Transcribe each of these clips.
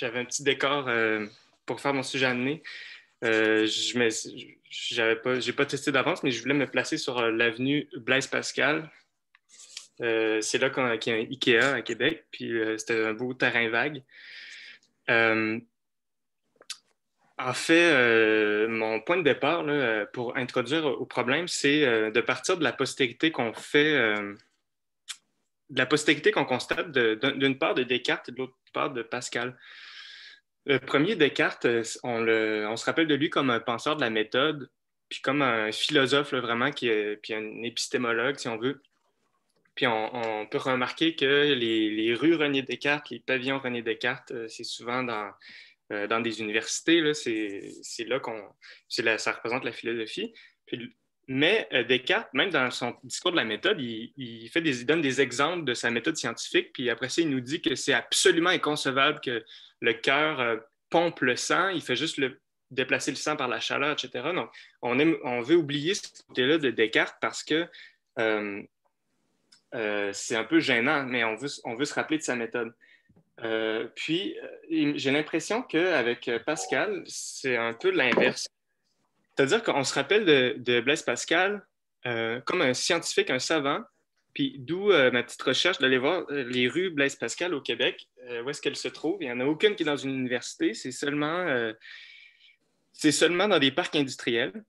j'avais un petit décor pour faire mon sujet amené. J'ai pas testé d'avance, mais je voulais me placer sur l'avenue Blaise Pascal. C'est là qu'il y a un Ikea à Québec, puis c'était un beau terrain vague. Euh, mon point de départ là, pour introduire au problème, c'est de partir de la postérité qu'on fait, de la postérité qu'on constate d'une part de Descartes et de l'autre part de Pascal. Le premier, Descartes, on se rappelle de lui comme un penseur de la méthode, puis comme un philosophe là, vraiment, puis un épistémologue, si on veut. Puis on peut remarquer que les rues René Descartes, les pavillons René Descartes, c'est souvent dans des universités, là, ça représente la philosophie. Mais Descartes, même dans son discours de la méthode, il donne des exemples de sa méthode scientifique, puis après ça, il nous dit que c'est absolument inconcevable que le cœur pompe le sang, il fait juste déplacer le sang par la chaleur, etc. Donc, on veut oublier ce côté-là de Descartes parce que c'est un peu gênant, mais on veut se rappeler de sa méthode. J'ai l'impression qu'avec Pascal, c'est un peu l'inverse. C'est-à-dire qu'on se rappelle de Blaise Pascal comme un scientifique, un savant, puis d'où ma petite recherche d'aller voir les rues Blaise Pascal au Québec, où est-ce qu'elles se trouvent. Il n'y en a aucune qui est dans une université, c'est seulement dans des parcs industriels.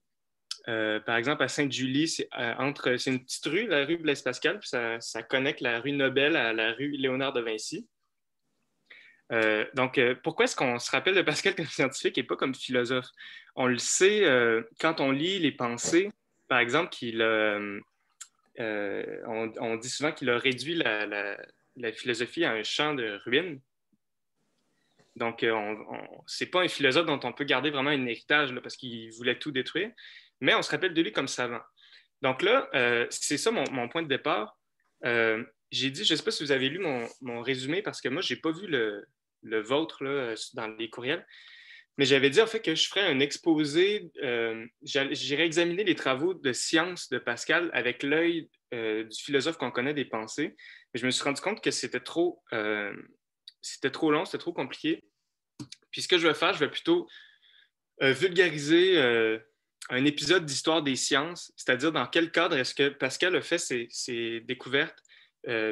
Par exemple, à Sainte-Julie, c'est une petite rue, la rue Blaise Pascal, puis ça connecte la rue Nobel à la rue Léonard de Vinci. Donc, pourquoi est-ce qu'on se rappelle de Pascal comme scientifique et pas comme philosophe? On le sait quand on lit les pensées, par exemple, on dit souvent qu'il a réduit la philosophie à un champ de ruines. Donc, c'est pas un philosophe dont on peut garder vraiment un héritage là, parce qu'il voulait tout détruire, mais on se rappelle de lui comme savant. Donc là, c'est ça mon point de départ. J'ai dit, je ne sais pas si vous avez lu mon résumé, parce que moi, je n'ai pas vu le vôtre là, dans les courriels, mais j'avais dit en fait que je ferais un exposé, j'irais examiner les travaux de science de Pascal avec l'œil du philosophe qu'on connaît des pensées. Mais je me suis rendu compte que c'était trop long, c'était trop compliqué. Puis ce que je vais faire, je vais plutôt vulgariser un épisode d'histoire des sciences, c'est-à-dire dans quel cadre est-ce que Pascal a fait ses découvertes,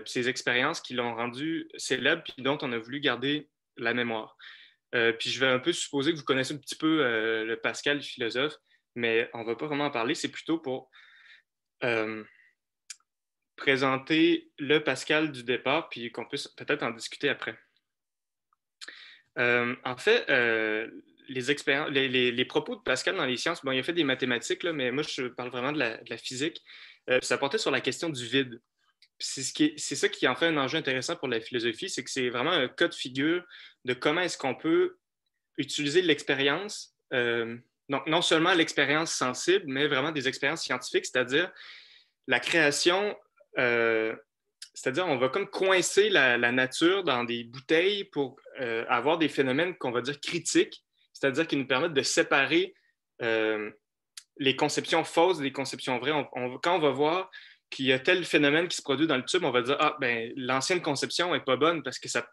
ses expériences qui l'ont rendu célèbre, puis dont on a voulu garder la mémoire. Puis je vais un peu supposer que vous connaissez un petit peu le Pascal, le philosophe, mais on ne va pas vraiment en parler, c'est plutôt pour présenter le Pascal du départ, puis qu'on puisse peut-être en discuter après. En fait, les propos de Pascal dans les sciences, bon, il a fait des mathématiques, là, mais moi, je parle vraiment de la physique. Ça portait sur la question du vide. C'est ça qui en fait un enjeu intéressant pour la philosophie, c'est que c'est vraiment un cas de figure de comment est-ce qu'on peut utiliser l'expérience, donc non seulement l'expérience sensible, mais vraiment des expériences scientifiques, c'est-à-dire la création, c'est-à-dire on va comme coincer la nature dans des bouteilles pour avoir des phénomènes qu'on va dire critiques, c'est-à-dire qui nous permettent de séparer les conceptions fausses des conceptions vraies. Quand on va voir qu'il y a tel phénomène qui se produit dans le tube, on va dire, ah, ben, l'ancienne conception n'est pas bonne parce que ça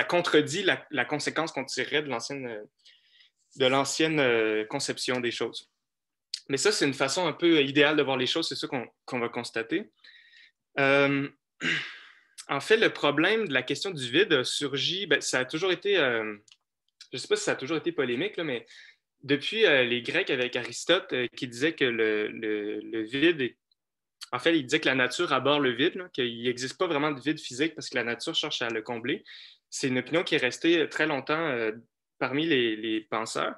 contredit la conséquence qu'on tirerait de l'ancienne conception des choses. Mais ça, c'est une façon un peu idéale de voir les choses, c'est ça qu'on va constater. En fait, le problème de la question du vide a surgi, ben, ça a toujours été, je ne sais pas si ça a toujours été polémique, là, mais depuis les Grecs avec Aristote qui disait que le vide en fait, il disait que la nature abhorre le vide, qu'il n'existe pas vraiment de vide physique parce que la nature cherche à le combler. C'est une opinion qui est restée très longtemps parmi les penseurs.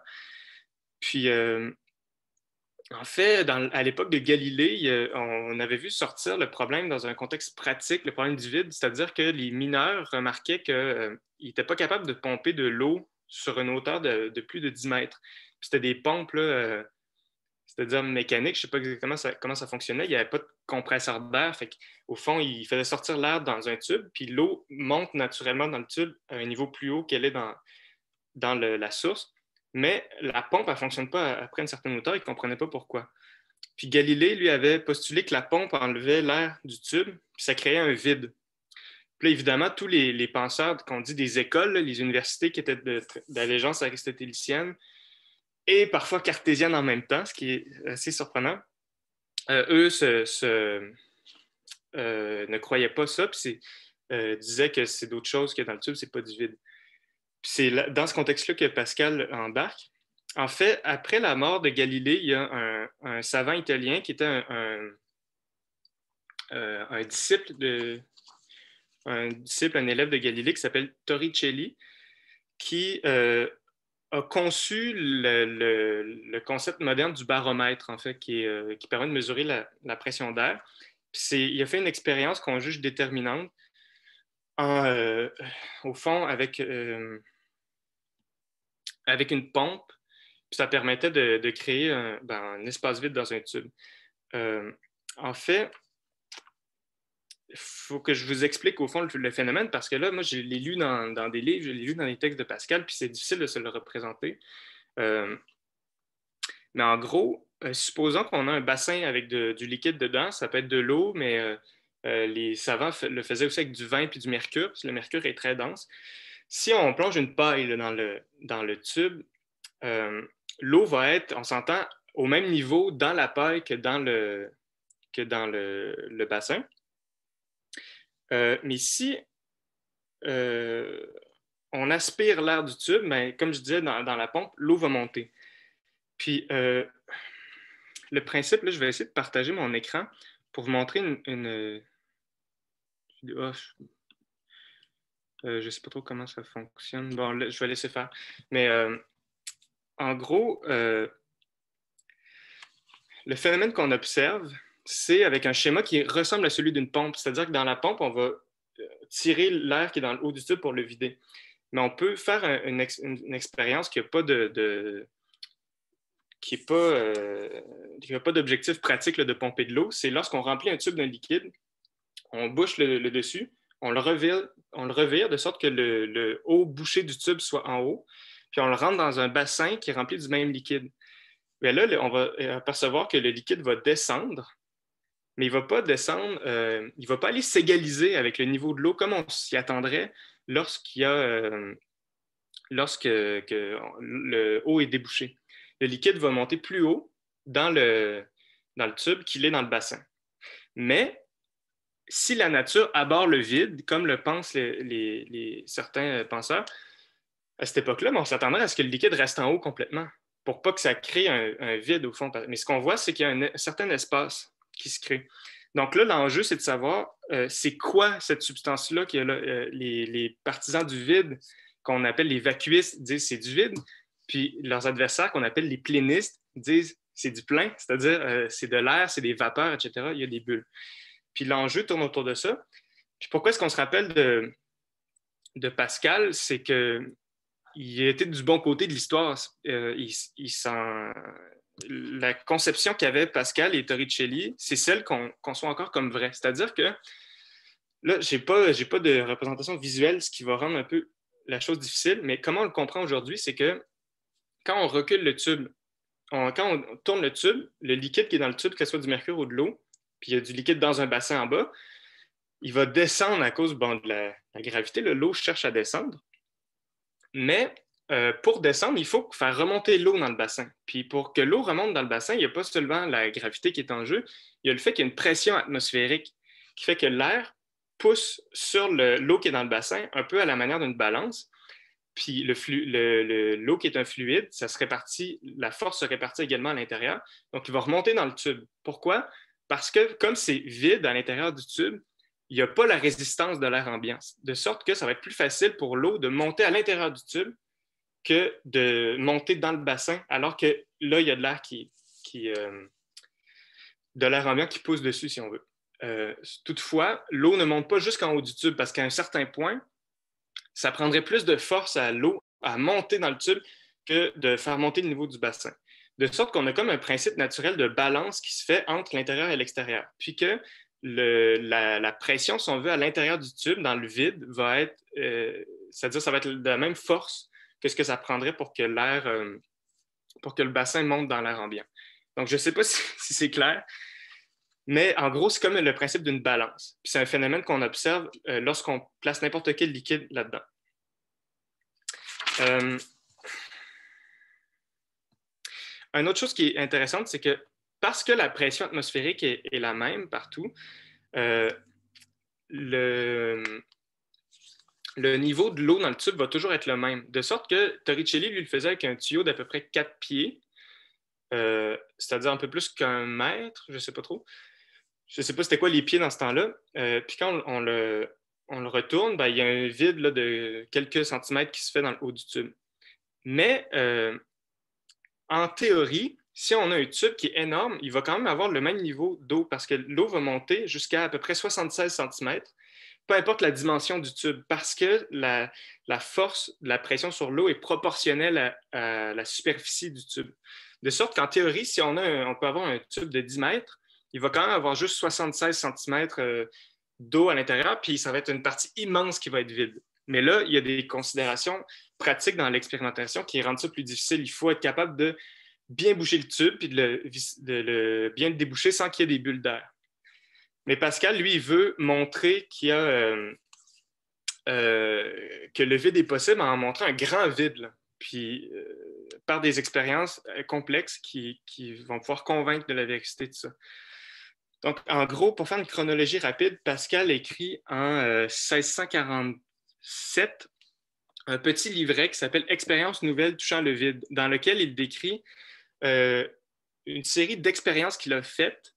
Puis, en fait, à l'époque de Galilée, on avait vu sortir le problème dans un contexte pratique, le problème du vide, c'est-à-dire que les mineurs remarquaient qu'ils n'étaient pas capables de pomper de l'eau sur une hauteur de plus de 10 mètres. Puis c'était des pompes là, c'est-à-dire mécanique, je ne sais pas exactement comment ça fonctionnait. Il n'y avait pas de compresseur d'air. Au fond, il faisait sortir l'air dans un tube, puis l'eau monte naturellement dans le tube à un niveau plus haut qu'elle est dans la source. Mais la pompe, elle ne fonctionne pas après une certaine hauteur. Il ne comprenait pas pourquoi. Puis Galilée, lui, avait postulé que la pompe enlevait l'air du tube, puis ça créait un vide. Puis là, évidemment, tous les penseurs qu'on dit des écoles, là, les universités qui étaient d'allégeance aristotélicienne et parfois cartésienne en même temps, ce qui est assez surprenant, eux ne croyaient pas ça, puis disaient que c'est d'autres choses que dans le tube, c'est pas du vide. Puis c'est dans ce contexte-là que Pascal embarque. En fait, après la mort de Galilée, il y a un savant italien qui était un disciple un élève de Galilée qui s'appelle Torricelli, qui a conçu le concept moderne du baromètre, en fait, qui permet de mesurer la pression d'air. Il a fait une expérience qu'on juge déterminante au fond avec une pompe, puis ça permettait de créer un espace vide dans un tube. En fait, il faut que je vous explique au fond le phénomène, parce que là, moi, je l'ai lu dans des livres, je l'ai lu dans les textes de Pascal, puis c'est difficile de se le représenter. Mais en gros, supposons qu'on a un bassin avec du liquide dedans, ça peut être de l'eau, mais les savants le faisaient aussi avec du vin puis du mercure, parce que le mercure est très dense. Si on plonge une paille là, dans le tube, l'eau va être, on s'entend, au même niveau dans la paille que dans le bassin. Mais si on aspire l'air du tube, ben, comme je disais, dans la pompe, l'eau va monter. Puis le principe, là, je vais essayer de partager mon écran pour vous montrer je ne sais pas trop comment ça fonctionne. Bon, là, je vais laisser faire. Mais en gros, le phénomène qu'on observe, c'est avec un schéma qui ressemble à celui d'une pompe. C'est-à-dire que dans la pompe, on va tirer l'air qui est dans le haut du tube pour le vider. Mais on peut faire une expérience qui n'a pas d'objectif pratique là, de pomper de l'eau. C'est lorsqu'on remplit un tube d'un liquide, on bouche le dessus, on le revire de sorte que le haut bouché du tube soit en haut, puis on le rentre dans un bassin qui est rempli du même liquide. Mais là, on va apercevoir que le liquide va descendre, mais il ne va pas descendre, il ne va pas aller s'égaliser avec le niveau de l'eau comme on s'y attendrait lorsque le haut est débouché. Le liquide va monter plus haut dans le tube qu'il est dans le bassin. Mais si la nature aborde le vide, comme le pensent certains penseurs, à cette époque-là, on s'attendrait à ce que le liquide reste en haut complètement, pour pas que ça crée un vide au fond. Mais ce qu'on voit, c'est qu'il y a un certain espace qui se crée. Donc là, l'enjeu, c'est de savoir c'est quoi cette substance-là que les partisans du vide, qu'on appelle les vacuistes, disent c'est du vide, puis leurs adversaires, qu'on appelle les plénistes, disent c'est du plein, c'est-à-dire c'est de l'air, c'est des vapeurs, etc. Il y a des bulles. Puis l'enjeu tourne autour de ça. Puis pourquoi est-ce qu'on se rappelle de Pascal? C'est qu'il était du bon côté de l'histoire. La conception qu'avaient Pascal et Torricelli, c'est celle qu'on conçoit encore comme vraie. C'est-à-dire que là, j'ai pas de représentation visuelle, ce qui va rendre un peu la chose difficile, mais comment on le comprend aujourd'hui, c'est que quand on recule le tube, quand on tourne le tube, le liquide qui est dans le tube, que ce soit du mercure ou de l'eau, puis il y a du liquide dans un bassin en bas, il va descendre à cause de la gravité. L'eau cherche à descendre. Mais pour descendre, il faut faire remonter l'eau dans le bassin. Puis pour que l'eau remonte dans le bassin, il n'y a pas seulement la gravité qui est en jeu, il y a le fait qu'il y a une pression atmosphérique qui fait que l'air pousse sur l'eau qui est dans le bassin, un peu à la manière d'une balance. Puis l'eau qui est un fluide, la force se répartit également à l'intérieur. Donc, il va remonter dans le tube. Pourquoi? Parce que comme c'est vide à l'intérieur du tube, il n'y a pas la résistance de l'air ambiant. De sorte que ça va être plus facile pour l'eau de monter à l'intérieur du tube que de monter dans le bassin, alors que là, il y a de l'air de l'air ambiant qui pousse dessus, si on veut. Toutefois, l'eau ne monte pas jusqu'en haut du tube parce qu'à un certain point, ça prendrait plus de force à l'eau à monter dans le tube que de faire monter le niveau du bassin. De sorte qu'on a comme un principe naturel de balance qui se fait entre l'intérieur et l'extérieur. Puis que la pression, si on veut, à l'intérieur du tube, dans le vide, va être, c'est-à-dire ça va être de la même force que ce que ça prendrait pour que le bassin monte dans l'air ambiant. Donc, je ne sais pas si c'est clair, Mais en gros, c'est comme le principe d'une balance. Puis c'est un phénomène qu'on observe lorsqu'on place n'importe quel liquide là-dedans. Une autre chose qui est intéressante, c'est que parce que la pression atmosphérique est la même partout, le niveau de l'eau dans le tube va toujours être le même. De sorte que Torricelli, lui, le faisait avec un tuyau d'à peu près 4 pieds, c'est-à-dire un peu plus qu'un mètre, je ne sais pas trop. Je ne sais pas c'était quoi les pieds dans ce temps-là. Puis quand on le retourne, ben, il y a un vide là, de quelques centimètres qui se fait dans le haut du tube. Mais en théorie, si on a un tube qui est énorme, il va quand même avoir le même niveau d'eau parce que l'eau va monter jusqu'à à peu près 76 cm, peu importe la dimension du tube, parce que la force de la pression sur l'eau est proportionnelle à la superficie du tube. De sorte qu'en théorie, si on peut avoir un tube de 10 mètres, il va quand même avoir juste 76 cm d'eau à l'intérieur, puis ça va être une partie immense qui va être vide. Mais là, il y a des considérations pratiques dans l'expérimentation qui rendent ça plus difficile. Il faut être capable de bien boucher le tube puis de bien le déboucher sans qu'il y ait des bulles d'air. Mais Pascal, lui, il veut montrer qu'il y a que le vide est possible en montrant un grand vide, là. Puis par des expériences complexes qui vont pouvoir convaincre de la véracité de ça. Donc, en gros, pour faire une chronologie rapide, Pascal écrit en 1647 un petit livret qui s'appelle « Expériences nouvelles touchant le vide », dans lequel il décrit une série d'expériences qu'il a faites,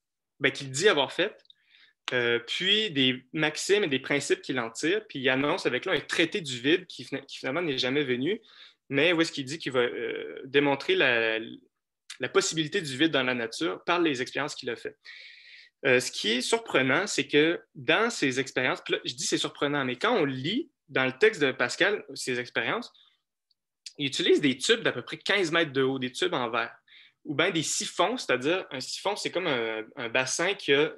qu'il dit avoir faites, puis des maximes et des principes qu'il en tire, puis il annonce avec là un traité du vide qui finalement n'est jamais venu, mais où est-ce qu'il dit qu'il va démontrer la possibilité du vide dans la nature par les expériences qu'il a faites. Ce qui est surprenant, c'est que dans ces expériences, puis là, je dis c'est surprenant, mais quand on lit dans le texte de Pascal ces expériences, il utilise des tubes d'à peu près 15 mètres de haut, des tubes en verre, ou bien des siphons, c'est-à-dire un siphon, c'est comme un bassin qui a,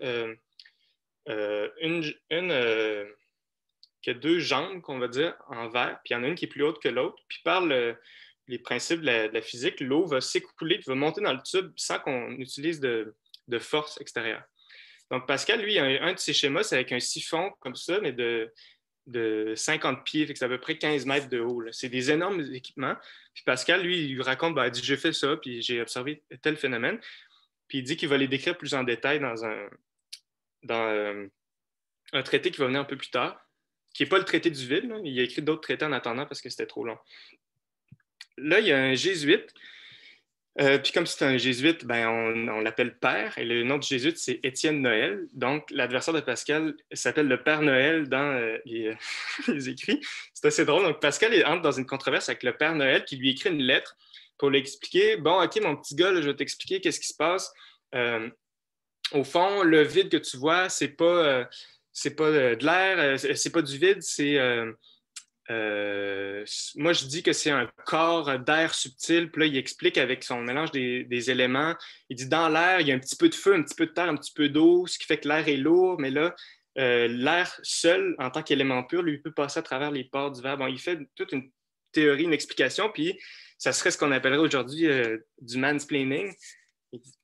qui a deux jambes, qu'on va dire, en verre, puis il y en a une qui est plus haute que l'autre, puis par les principes de la physique, l'eau va s'écouler, puis va monter dans le tube sans qu'on utilise de force extérieure. Donc, Pascal, lui, un de ses schémas, c'est avec un siphon comme ça, mais de 50 pieds, fait que c'est à peu près 15 mètres de haut. C'est des énormes équipements. Puis Pascal, lui, il raconte, il dit, j'ai fait ça, puis j'ai observé tel phénomène. Puis il dit qu'il va les décrire plus en détail dans un traité qui va venir un peu plus tard, qui n'est pas le traité du vide. Là. Il a écrit d'autres traités en attendant parce que c'était trop long. Là, il y a un jésuite. Puis comme c'est un jésuite, on l'appelle père, et le nom du jésuite, c'est Étienne Noël. Donc, l'adversaire de Pascal s'appelle le Père Noël dans les écrits. C'est assez drôle. Donc, Pascal entre dans une controverse avec le Père Noël qui lui écrit une lettre pour lui expliquer, bon, OK, mon petit gars, là, je vais t'expliquer qu'est-ce qui se passe. Au fond, le vide que tu vois, c'est pas de l'air, c'est pas du vide, c'est... moi, je dis que c'est un corps d'air subtil. Puis là, il explique avec son mélange des éléments. Il dit dans l'air, il y a un petit peu de feu, un petit peu de terre, un petit peu d'eau, ce qui fait que l'air est lourd. Mais là, l'air seul, en tant qu'élément pur, lui, peut passer à travers les pores du verre. Bon, il fait toute une théorie, une explication. Puis ça serait ce qu'on appellerait aujourd'hui du mansplaining,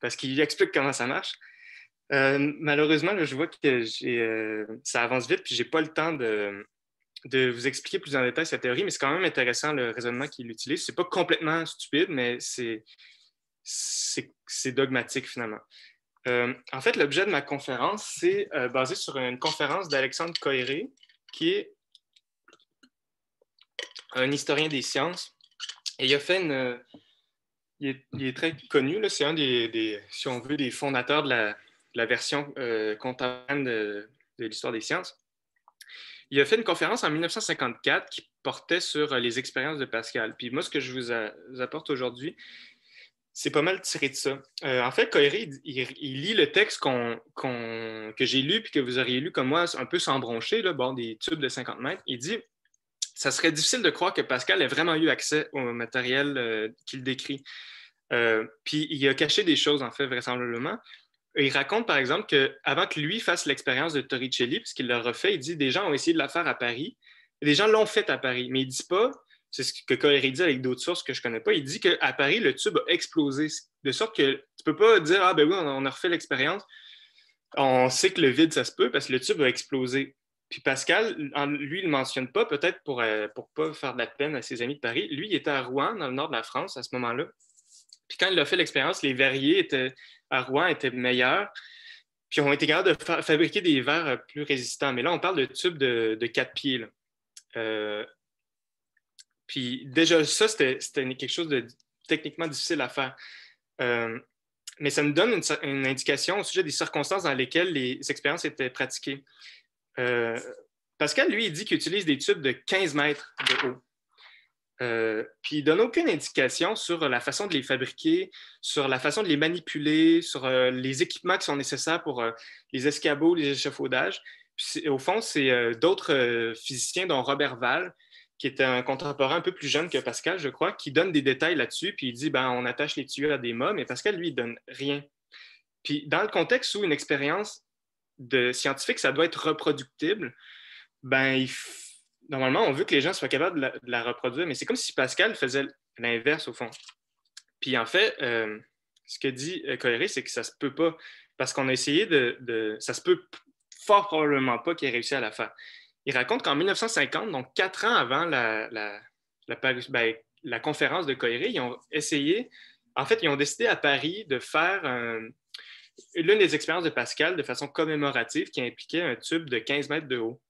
parce qu'il explique comment ça marche. Malheureusement, là, je vois que ça avance vite, puis je n'ai pas le temps de vous expliquer plus en détail cette théorie, mais c'est quand même intéressant le raisonnement qu'il utilise. C'est pas complètement stupide, mais c'est dogmatique finalement. En fait, l'objet de ma conférence, c'est basé sur une conférence d'Alexandre Coiré, qui est un historien des sciences. Et il a fait il est très connu, là, c'est un si on veut, des fondateurs de la version contemporaine de l'histoire des sciences. Il a fait une conférence en 1954 qui portait sur les expériences de Pascal. Puis moi, ce que je vous apporte aujourd'hui, c'est pas mal tiré de ça. En fait, Coiré, il lit le texte que j'ai lu puis que vous auriez lu comme moi, un peu sans broncher, là, des tubes de 50 mètres. Il dit « Ça serait difficile de croire que Pascal ait vraiment eu accès au matériel qu'il décrit. » Puis il a caché des choses, en fait, vraisemblablement. Il raconte, par exemple, qu'avant que lui fasse l'expérience de Torricelli, puisqu'il l'a refait, il dit des gens ont essayé de la faire à Paris. Et des gens l'ont fait à Paris, mais il ne dit pas, c'est ce que Coiré dit avec d'autres sources que je ne connais pas, il dit qu'à Paris, le tube a explosé. De sorte que tu ne peux pas dire, ah ben oui, on a refait l'expérience. On sait que le vide, ça se peut parce que le tube va exploser. Puis Pascal, lui, il ne le mentionne pas, peut-être pour ne pas faire de la peine à ses amis de Paris. Lui, il était à Rouen, dans le nord de la France, à ce moment-là. Puis quand il a fait l'expérience, les verriers à Rouen étaient meilleurs, puis ont été capables de fabriquer des verres plus résistants. Mais là, on parle de tubes de 4 pieds. Là. Euh, puis déjà, ça, c'était quelque chose de techniquement difficile à faire. Euh, mais ça nous donne une indication au sujet des circonstances dans lesquelles les expériences étaient pratiquées. Pascal, lui, il dit qu'il utilise des tubes de 15 mètres de haut. Puis il ne donne aucune indication sur la façon de les fabriquer, sur la façon de les manipuler, sur les équipements qui sont nécessaires pour les escabeaux, les échafaudages. Puis, au fond, c'est d'autres physiciens, dont Robert Val, qui était un contemporain un peu plus jeune que Pascal, je crois, qui donne des détails là-dessus, puis il dit, ben, on attache les tuyaux à des mâts, mais Pascal, lui, il ne donne rien. Puis dans le contexte où une expérience de scientifique, ça doit être reproductible, ben, normalement, on veut que les gens soient capables de la reproduire, mais c'est comme si Pascal faisait l'inverse, au fond. Puis en fait, ce que dit Coéré, c'est que ça se peut pas, parce qu'on a essayé ça se peut fort probablement pas qu'il ait réussi à la faire. Il raconte qu'en 1950, donc 4 ans avant la conférence de Coéré, ils ont essayé, en fait, ils ont décidé à Paris de faire l'une des expériences de Pascal de façon commémorative qui impliquait un tube de 15 mètres de haut.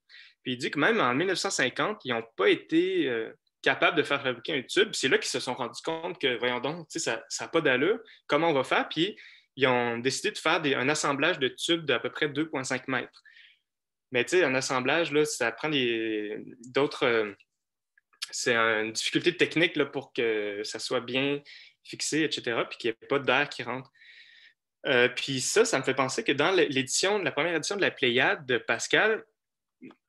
Puis il dit que même en 1950, ils n'ont pas été capables de faire fabriquer un tube. C'est là qu'ils se sont rendus compte que, voyons donc, ça n'a pas d'allure. Comment on va faire? Puis ils ont décidé de faire un assemblage de tubes d'à peu près 2,5 mètres. Mais tu sais, un assemblage, là, ça prend d'autres... c'est une difficulté technique là, pour que ça soit bien fixé, etc., puis qu'il n'y ait pas d'air qui rentre. Puis ça me fait penser que dans la première édition de la Pléiade de Pascal,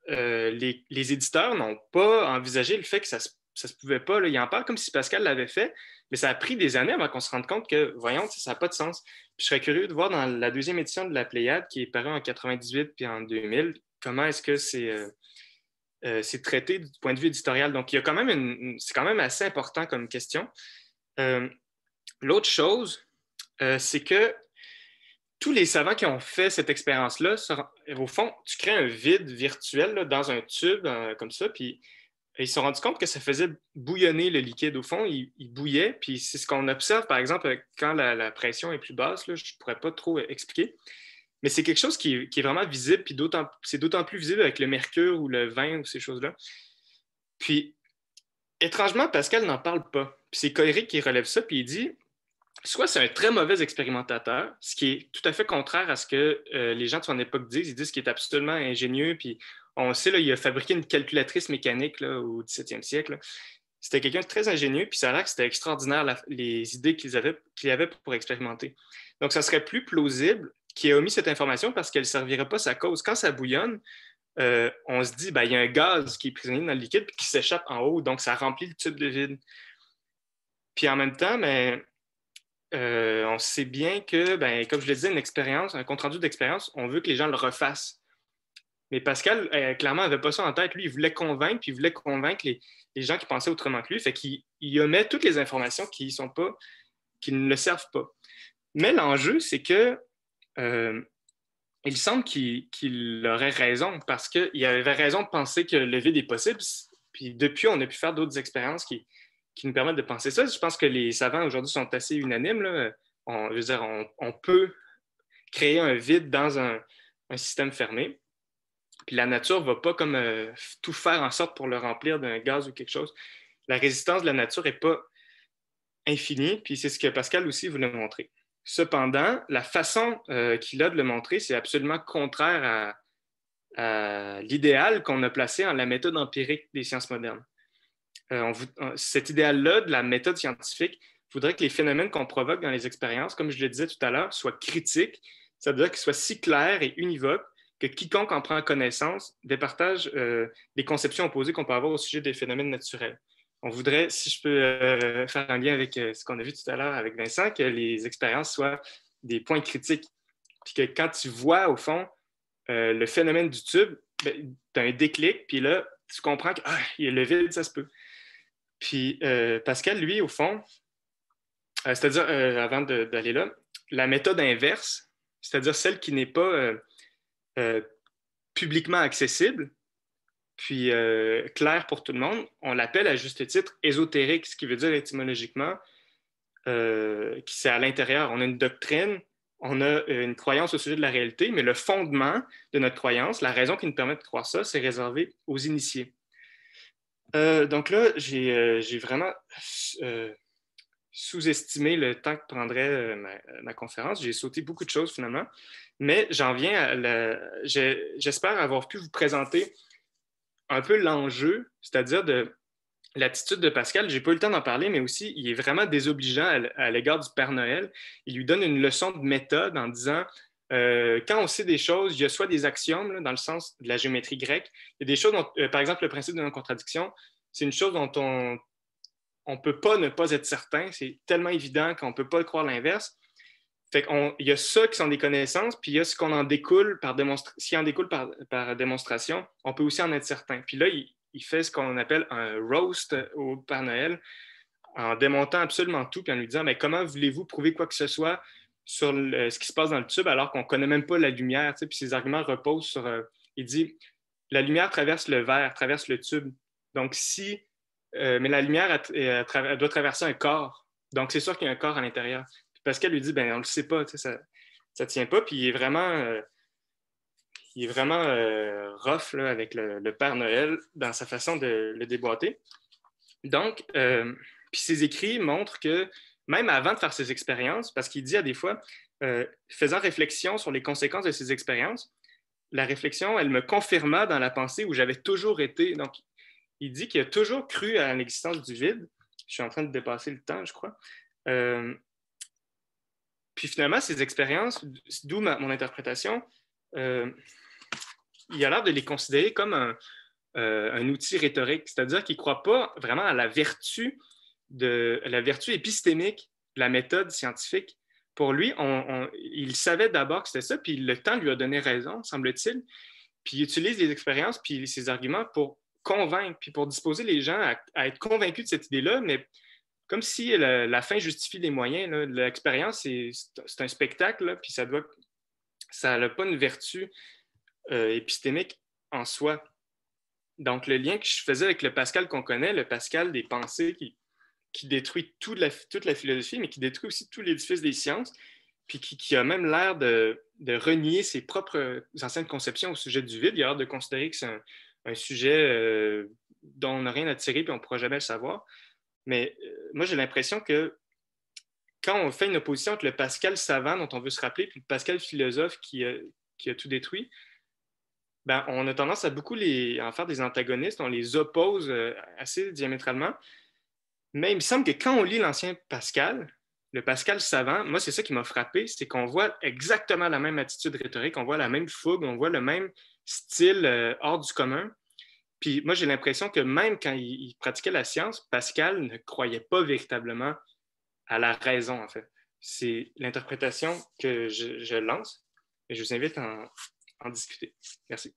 les éditeurs n'ont pas envisagé le fait que ça se pouvait pas. Là. Ils en parlent comme si Pascal l'avait fait, mais ça a pris des années avant qu'on se rende compte que, voyons, ça n'a pas de sens. Puis je serais curieux de voir dans la deuxième édition de la Pléiade, qui est parue en 98 puis en 2000, comment est-ce que c'est traité du point de vue éditorial. Donc, il y a quand même c'est quand même assez important comme question. L'autre chose, c'est que tous les savants qui ont fait cette expérience-là, au fond, tu crées un vide virtuel là, dans un tube comme ça, puis ils se sont rendus compte que ça faisait bouillonner le liquide. Au fond, il bouillait, puis c'est ce qu'on observe, par exemple, quand la pression est plus basse, là, je ne pourrais pas trop expliquer, mais c'est quelque chose qui est vraiment visible, puis c'est d'autant plus visible avec le mercure ou le vin ou ces choses-là. Puis, étrangement, Pascal n'en parle pas. Puis c'est Coéric qui relève ça, puis il dit soit c'est un très mauvais expérimentateur, ce qui est tout à fait contraire à ce que les gens de son époque disent. Ils disent qu'il est absolument ingénieux, puis on sait, là, il a fabriqué une calculatrice mécanique là, au 17e siècle. Là. C'était quelqu'un de très ingénieux, puis ça a l'air que c'était extraordinaire les idées qu'il avait pour expérimenter. Donc, ça serait plus plausible qu'il ait omis cette information parce qu'elle ne servirait pas sa cause. Quand ça bouillonne, on se dit, ben, il y a un gaz qui est prisonnier dans le liquide puis qui s'échappe en haut, donc ça remplit le tube de vide. Puis en même temps, ben, on sait bien que, ben, comme je le disais, une expérience, un compte-rendu d'expérience, on veut que les gens le refassent. Mais Pascal, clairement, n'avait pas ça en tête. Lui, il voulait convaincre, puis il voulait convaincre les gens qui pensaient autrement que lui. Fait qu'il omet toutes les informations qui ne le servent pas. Mais l'enjeu, c'est que il semble qu'il aurait raison, parce qu'il avait raison de penser que le vide est possible. Puis depuis, on a pu faire d'autres expériences qui nous permettent de penser ça. Je pense que les savants aujourd'hui sont assez unanimes. Là. Je veux dire, on peut créer un vide dans un système fermé. Puis la nature ne va pas comme tout faire en sorte pour le remplir d'un gaz ou quelque chose. La résistance de la nature n'est pas infinie, puis c'est ce que Pascal aussi voulait montrer. Cependant, la façon qu'il a de le montrer, c'est absolument contraire à l'idéal qu'on a placé en la méthode empirique des sciences modernes. Cet idéal-là de la méthode scientifique voudrait que les phénomènes qu'on provoque dans les expériences, comme je le disais tout à l'heure, soient critiques, ça veut dire qu'ils soient si clairs et univoques que quiconque en prend connaissance départage les conceptions opposées qu'on peut avoir au sujet des phénomènes naturels. On voudrait, si je peux faire un lien avec ce qu'on a vu tout à l'heure avec Vincent, que les expériences soient des points critiques. Puis que quand tu vois, au fond, le phénomène du tube, ben, tu as un déclic, puis là, tu comprends que il y a le vide, ça se peut. Puis Pascal, lui, au fond, c'est-à-dire, avant d'aller là, la méthode inverse, c'est-à-dire celle qui n'est pas euh, publiquement accessible, puis clair pour tout le monde, on l'appelle à juste titre ésotérique, ce qui veut dire étymologiquement qui c'est à l'intérieur. On a une doctrine, on a une croyance au sujet de la réalité, mais le fondement de notre croyance, la raison qui nous permet de croire ça, c'est réservé aux initiés. Donc là, j'ai vraiment sous-estimé le temps que prendrait ma conférence. J'ai sauté beaucoup de choses finalement, mais j'en viens j'espère avoir pu vous présenter un peu l'enjeu, c'est-à-dire de l'attitude de Pascal. Je n'ai pas eu le temps d'en parler, mais aussi, il est vraiment désobligeant à l'égard du Père Noël. Il lui donne une leçon de méthode en disant quand on sait des choses, il y a soit des axiomes, là, dans le sens de la géométrie grecque, il y a des choses, dont, par exemple, le principe de non-contradiction, c'est une chose dont on ne peut pas ne pas être certain. C'est tellement évident qu'on ne peut pas croire l'inverse. Fait il y a ça qui sont des connaissances, puis il y a ce qu'on en découle par démonstration. S'il en découle par démonstration, on peut aussi en être certain. Puis là, il fait ce qu'on appelle un roast au Père Noël en démontant absolument tout, puis en lui disant mais comment voulez-vous prouver quoi que ce soit sur ce qui se passe dans le tube alors qu'on ne connaît même pas la lumière. Puis ses arguments reposent sur. Il dit la lumière traverse le verre, traverse le tube. Donc, mais la lumière, elle doit traverser un corps. Donc, c'est sûr qu'il y a un corps à l'intérieur. Puis Pascal lui dit ben on ne le sait pas, ça ne tient pas. Puis il est vraiment rough là, avec le Père Noël dans sa façon de le déboîter. Donc, puis ses écrits montrent que même avant de faire ses expériences, parce qu'il dit à des fois, faisant réflexion sur les conséquences de ses expériences, la réflexion, elle me confirma dans la pensée où j'avais toujours été. Donc, il dit qu'il a toujours cru à l'existence du vide. Je suis en train de dépasser le temps, je crois. Puis finalement, ces expériences, d'où mon interprétation, il a l'air de les considérer comme un outil rhétorique, c'est-à-dire qu'il ne croit pas vraiment à la vertu épistémique de la méthode scientifique. Pour lui, il savait d'abord que c'était ça, puis le temps lui a donné raison, semble-t-il. Puis il utilise les expériences puis ses arguments pour convaincre, puis pour disposer les gens à être convaincus de cette idée-là, mais comme si la fin justifie les moyens. Là. L'expérience, c'est un spectacle, là, puis ça n'a pas une vertu épistémique en soi. Donc, le lien que je faisais avec le Pascal qu'on connaît, le Pascal des pensées qui détruit toute la philosophie, mais qui détruit aussi tout l'édifice des sciences, puis qui a même l'air de renier ses propres anciennes conceptions au sujet du vide. Il a l'air de considérer que c'est un sujet dont on n'a rien à tirer, puis on ne pourra jamais le savoir. Mais moi, j'ai l'impression que quand on fait une opposition entre le Pascal savant dont on veut se rappeler, puis le Pascal philosophe qui a tout détruit, ben, on a tendance à beaucoup en faire des antagonistes, on les oppose assez diamétralement. Mais il me semble que quand on lit l'ancien Pascal, le Pascal savant, moi, c'est ça qui m'a frappé, c'est qu'on voit exactement la même attitude rhétorique, on voit la même fougue, on voit le même style hors du commun. Puis moi, j'ai l'impression que même quand il pratiquait la science, Pascal ne croyait pas véritablement à la raison, en fait. C'est l'interprétation que je lance et je vous invite à en discuter. Merci.